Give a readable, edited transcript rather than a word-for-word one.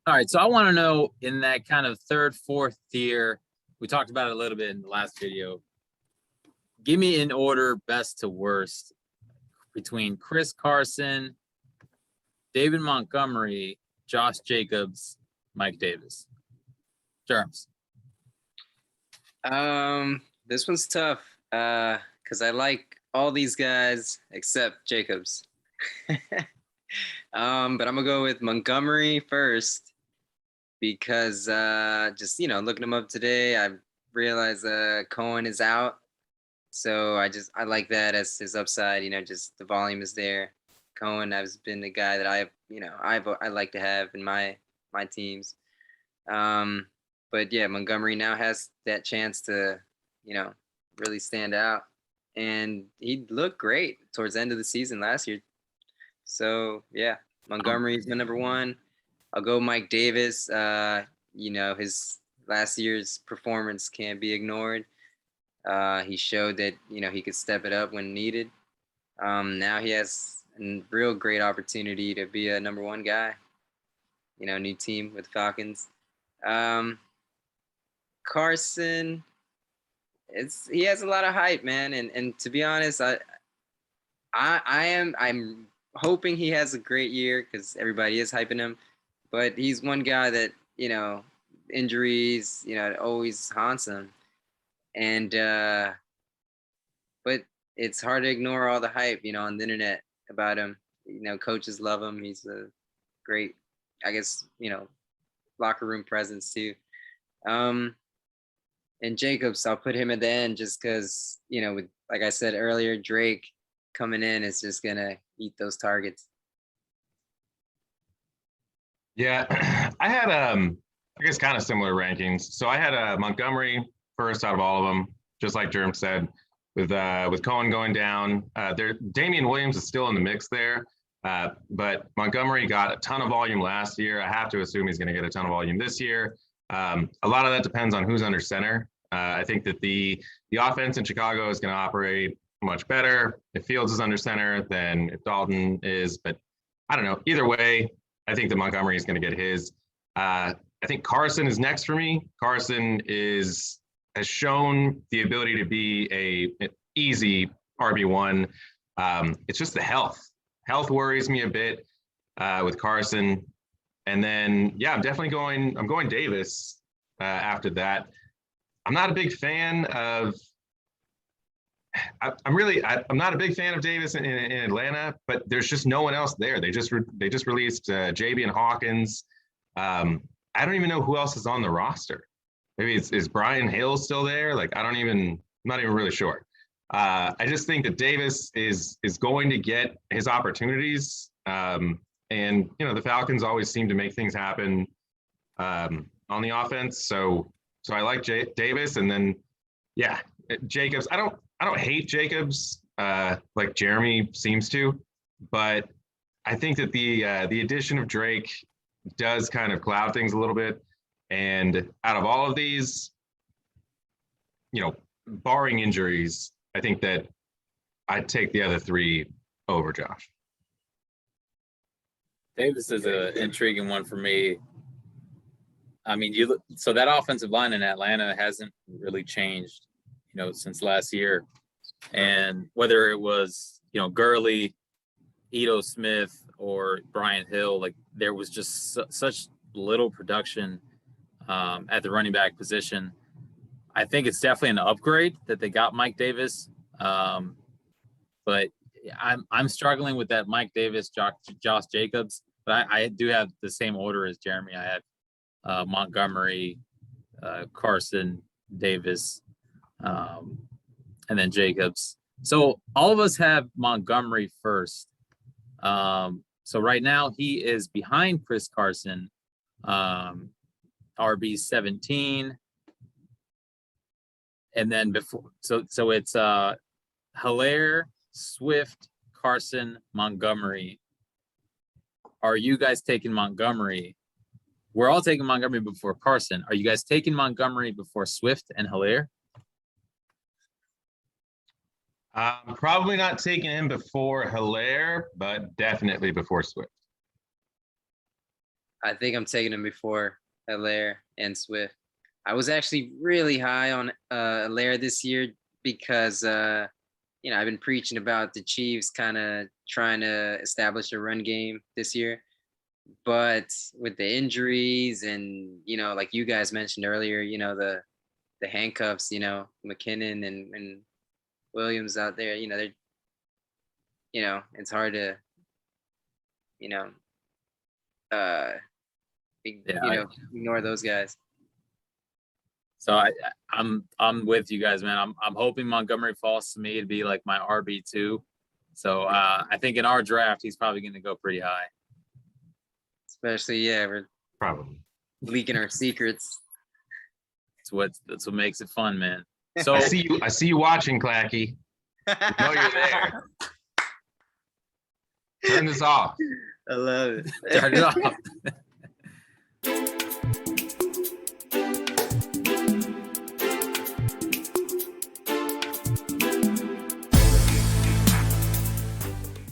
All right, so I want to know in that kind of third, fourth tier, we talked about it a little bit in the last video. Give me in order best to worst between Chris Carson, David Montgomery, Josh Jacobs, Mike Davis. Germs. This one's tough because I like all these guys except Jacobs. But I'm gonna go with Montgomery first because just looking him up today, I realized Cohen is out, so I like that as his upside. Just the volume is there. Cohen has been the guy that I like to have in my teams. But yeah, Montgomery now has that chance to, really stand out. And he looked great towards the end of the season last year. So yeah, Montgomery's my number one. I'll go Mike Davis. His last year's performance can't be ignored. He showed that, he could step it up when needed. Now he has a real great opportunity to be a number one guy. New team with Falcons. Carson, he has a lot of hype, man, and to be honest, I'm hoping he has a great year because everybody is hyping him, but he's one guy that injuries always haunts him, and but it's hard to ignore all the hype on the internet about him. Coaches love him. He's a great, I guess, locker room presence too. And Jacobs, I'll put him at the end just because, with, like I said earlier, Drake coming in is just going to eat those targets. Yeah, I had, I guess, kind of similar rankings. So I had Montgomery first out of all of them, just like Jerm said, with Cohen going down. Damian Williams is still in the mix there, but Montgomery got a ton of volume last year. I have to assume he's going to get a ton of volume this year. A lot of that depends on who's under center. I think that the offense in Chicago is going to operate much better if Fields is under center than if Dalton is. But I don't know. Either way, I think that Montgomery is going to get his. I think Carson is next for me. Carson has shown the ability to be an easy RB1. It's just the health. Health worries me a bit with Carson. And then, yeah, I'm going Davis after that. I'm not a big fan of, I'm not a big fan of Davis in Atlanta, but there's just no one else there. They just released JB and Hawkins. I don't even know who else is on the roster. Maybe is Brian Hill still there? I'm not even really sure. I just think that Davis is going to get his opportunities. And, the Falcons always seem to make things happen on the offense. So I like Davis. And then, yeah, Jacobs. I don't hate Jacobs like Jeremy seems to, but I think that the addition of Drake does kind of cloud things a little bit. And out of all of these, barring injuries, I think that I'd take the other three over Josh. Davis is an intriguing one for me. I mean, so that offensive line in Atlanta hasn't really changed, since last year. And whether it was, Gurley, Ito Smith, or Brian Hill, there was just such little production at the running back position. I think it's definitely an upgrade that they got Mike Davis. But I'm struggling with that Mike Davis, Josh Jacobs. But I do have the same order as Jeremy. I had Montgomery, Carson, Davis, and then Jacobs. So all of us have Montgomery first. So right now he is behind Chris Carson, RB 17. And then so it's Hilaire, Swift, Carson, Montgomery. Are you guys taking Montgomery? We're all taking Montgomery before Carson. Are you guys taking Montgomery before Swift and Hilaire? Probably not taking him before Hilaire, but definitely before Swift. I think I'm taking him before Allaire and Swift. I was actually really high on Allaire this year because I've been preaching about the Chiefs kind of trying to establish a run game this year. But with the injuries and, like you guys mentioned earlier, the handcuffs, McKinnon and Williams out there, they're, it's hard to, ignore those guys. So I'm with you guys, man. I'm hoping Montgomery falls to me to be like my RB2. So I think in our draft he's probably going to go pretty high. Especially, we're Probably leaking our secrets. That's what makes it fun, man. So I see you watching, Clacky. I know you're there. Turn this off. I love it. Turn it off.